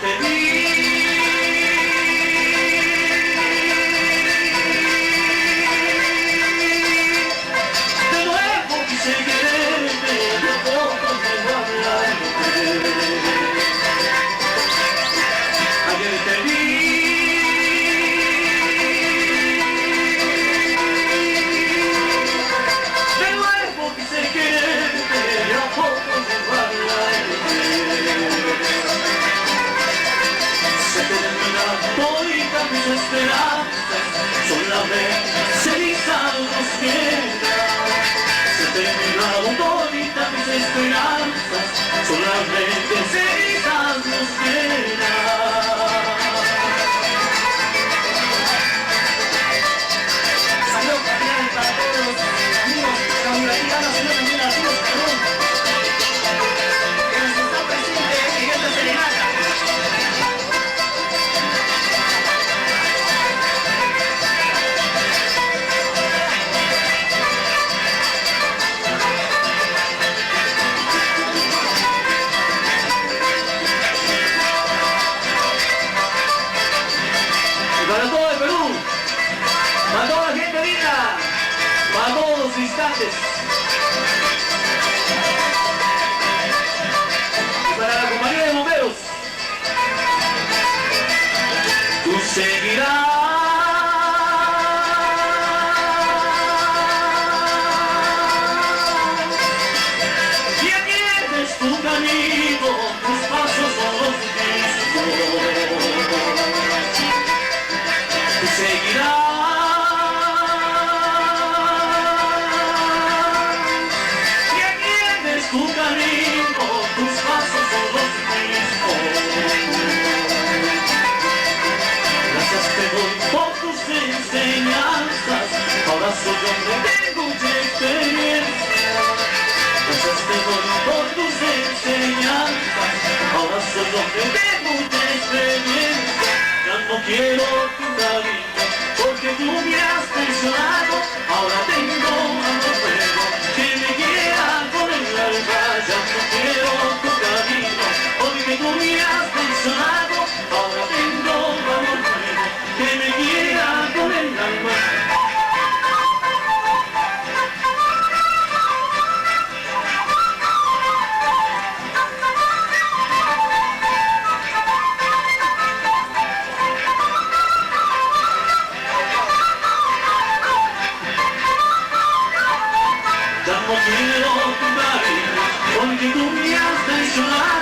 te vi. De nuevo quise quererte, de a poco llego a hablarte. Ayer te vi. De nuevo quise quererte, de a poco llego a hablarte. Se terminaron toditas mis esperanzas, solamente cenizas nos quedan. Se terminaron toditas mis esperanzas, solamente cenizas nos quedan. Saludos cordiales para todos los amigos cauratianos y no también amigos Perú, que nos están presentes en esta serenata. Para todo el Perú, para toda la gente linda, para todos los instantes, y para la compañía de bomberos. Tú seguirás y aquí es tu camino, tus pasos son los mismos. Tú seguirás y aquí es tu camino, tus pasos son los mismos. Gracias te doy por tus enseñanzas, ahora soy hombre de mucha experiencia. Gracias te doy por tus enseñanzas, ahora soy hombre de mucha experiencia. Ya no quiero tu cariño, porque tú me has traicionado. Ahora tengo amor nuevo que me guía con el alma. Ya no quiero tu cariño, porque tú me has traicionado. Ahora tengo amor nuevo que me guía con el alma. Ya no quiero tu cariño, porque tú me has traicionado.